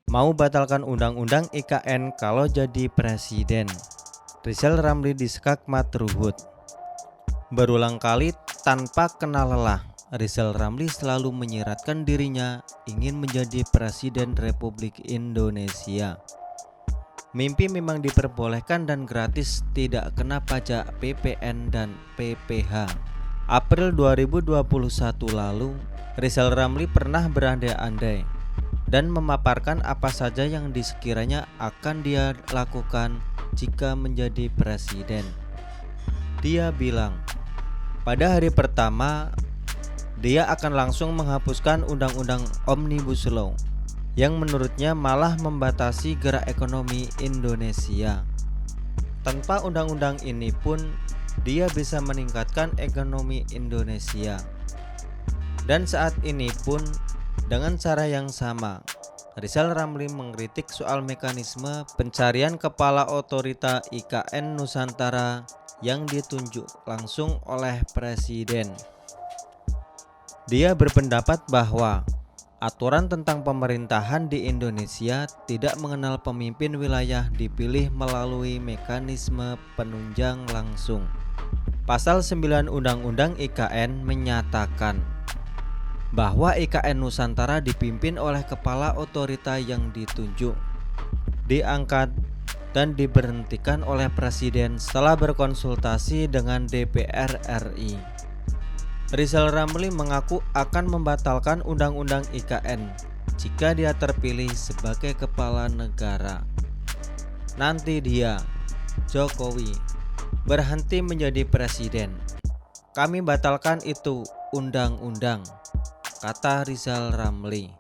Mau batalkan undang-undang IKN kalau jadi presiden. Rizal Ramli disekak Mat Ruhut. Berulang kali tanpa kenal lelah, Rizal Ramli selalu menyiratkan dirinya ingin menjadi presiden Republik Indonesia. Mimpi memang diperbolehkan dan gratis, tidak kena pajak PPN dan PPh. April 2021 lalu, Rizal Ramli pernah berandai-andai dan memaparkan apa saja yang sekiranya akan dia lakukan jika menjadi presiden. Dia bilang, pada hari pertama dia akan langsung menghapuskan undang-undang Omnibus Law yang menurutnya malah membatasi gerak ekonomi Indonesia. Tanpa undang-undang ini pun dia bisa meningkatkan ekonomi Indonesia. Dan saat ini pun dengan cara yang sama, Rizal Ramli mengkritik soal mekanisme pencarian kepala otorita IKN Nusantara yang ditunjuk langsung oleh presiden. Dia berpendapat bahwa aturan tentang pemerintahan di Indonesia tidak mengenal pemimpin wilayah dipilih melalui mekanisme penunjang langsung. Pasal 9 Undang-Undang IKN menyatakan bahwa IKN Nusantara dipimpin oleh kepala otorita yang ditunjuk, diangkat, dan diberhentikan oleh presiden setelah berkonsultasi dengan DPR RI. Rizal Ramli mengaku akan membatalkan undang-undang IKN jika dia terpilih sebagai kepala negara. Nanti dia, Jokowi, berhenti menjadi presiden. Kami batalkan itu undang-undang, kata Rizal Ramli.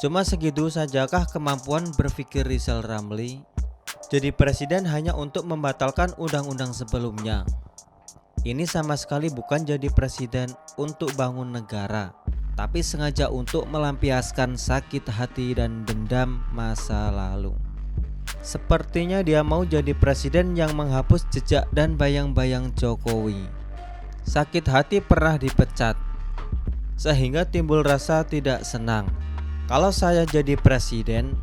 Cuma segitu sajakah kemampuan berpikir Rizal Ramli? Jadi presiden hanya untuk membatalkan undang-undang sebelumnya. Ini sama sekali bukan jadi presiden untuk bangun negara, tapi sengaja untuk melampiaskan sakit hati dan dendam masa lalu. Sepertinya dia mau jadi presiden yang menghapus jejak dan bayang-bayang Jokowi. Sakit hati pernah dipecat, sehingga timbul rasa tidak senang. Kalau saya jadi presiden,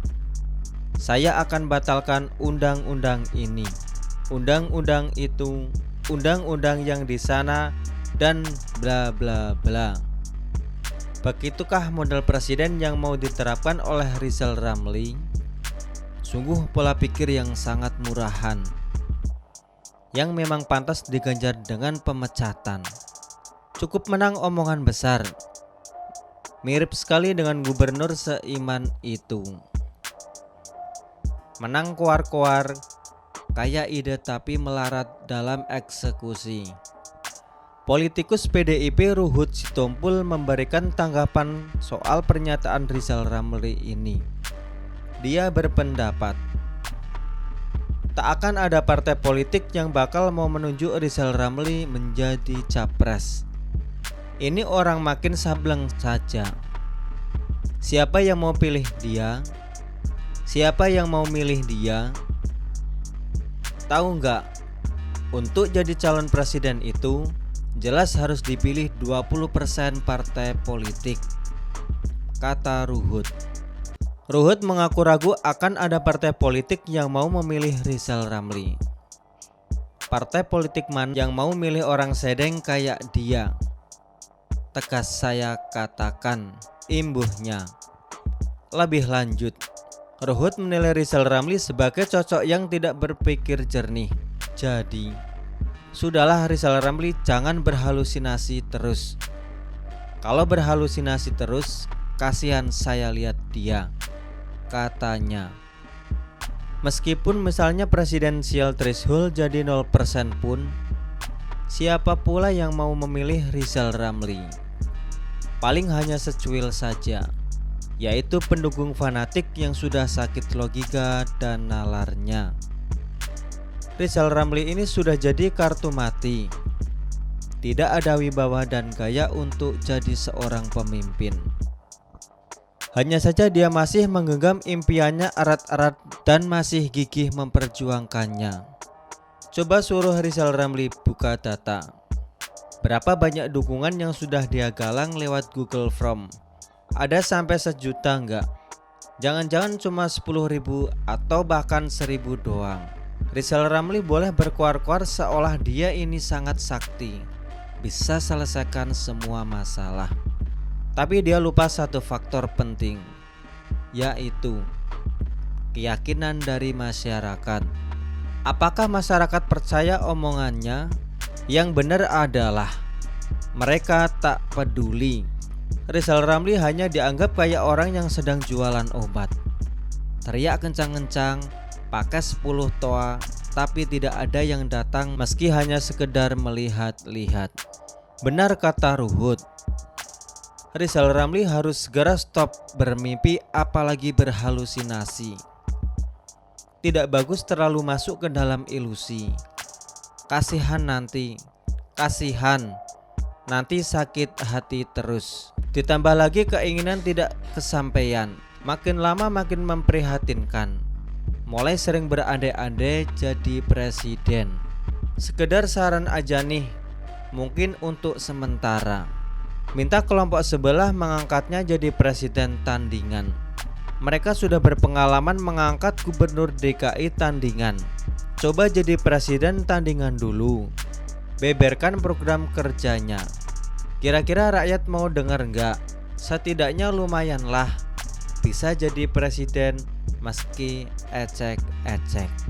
saya akan batalkan undang-undang ini, undang-undang itu, undang-undang yang di sana, dan bla bla bla. Begitukah model presiden yang mau diterapkan oleh Rizal Ramli? Sungguh pola pikir yang sangat murahan, yang memang pantas diganjar dengan pemecatan. Cukup menang omongan besar. Mirip sekali dengan gubernur seiman itu. Menang koar-koar, kaya ide tapi melarat dalam eksekusi. Politikus PDIP Ruhut Sitompul memberikan tanggapan soal pernyataan Rizal Ramli ini. Dia berpendapat, tak akan ada partai politik yang bakal mau menunjuk Rizal Ramli menjadi capres. Ini orang makin sableng saja. Siapa yang mau pilih dia? Siapa yang mau milih dia? Tahu nggak? Untuk jadi calon presiden itu jelas harus dipilih 20% partai politik, kata Ruhut. Ruhut mengaku ragu akan ada partai politik yang mau memilih Rizal Ramli. Partai politik mana yang mau milih orang sedeng kayak dia? Tegas saya katakan, imbuhnya. Lebih lanjut, Ruhut menilai Rizal Ramli sebagai cocok yang tidak berpikir jernih. Jadi, sudahlah Rizal Ramli jangan berhalusinasi terus. Kalau berhalusinasi terus, kasihan saya lihat dia, katanya. Meskipun misalnya presidensial threshold jadi 0% pun, siapa pula yang mau memilih Rizal Ramli? Paling hanya secuil saja, yaitu pendukung fanatik yang sudah sakit logika dan nalarnya. Rizal Ramli ini sudah jadi kartu mati. Tidak ada wibawa dan gaya untuk jadi seorang pemimpin. Hanya saja dia masih menggenggam impiannya erat-erat dan masih gigih memperjuangkannya. Coba suruh Rizal Ramli buka data. Berapa banyak dukungan yang sudah dia galang lewat Google Form? Ada sampai 1 juta enggak? Jangan-jangan cuma 10.000 atau bahkan 1.000 doang. Rizal Ramli boleh berkuar-kuar seolah dia ini sangat sakti, bisa selesaikan semua masalah. Tapi dia lupa satu faktor penting, yaitu keyakinan dari masyarakat. Apakah masyarakat percaya omongannya? Yang benar adalah mereka tak peduli. Rizal Ramli hanya dianggap kayak orang yang sedang jualan obat. Teriak kencang-kencang, pakai 10 toa, tapi tidak ada yang datang meski hanya sekedar melihat-lihat. Benar kata Ruhut, Rizal Ramli harus segera stop bermimpi apalagi berhalusinasi. Tidak bagus terlalu masuk ke dalam ilusi. Kasihan nanti sakit hati terus. Ditambah lagi keinginan tidak kesampaian, makin lama makin memprihatinkan. Mulai sering berandai-andai jadi presiden. Sekedar saran aja nih, mungkin untuk sementara. Minta kelompok sebelah mengangkatnya jadi presiden tandingan. Mereka sudah berpengalaman mengangkat gubernur DKI tandingan. Coba jadi presiden tandingan dulu. Beberkan program kerjanya. Kira-kira rakyat mau dengar nggak? Setidaknya lumayanlah bisa jadi presiden meski ecek-ecek.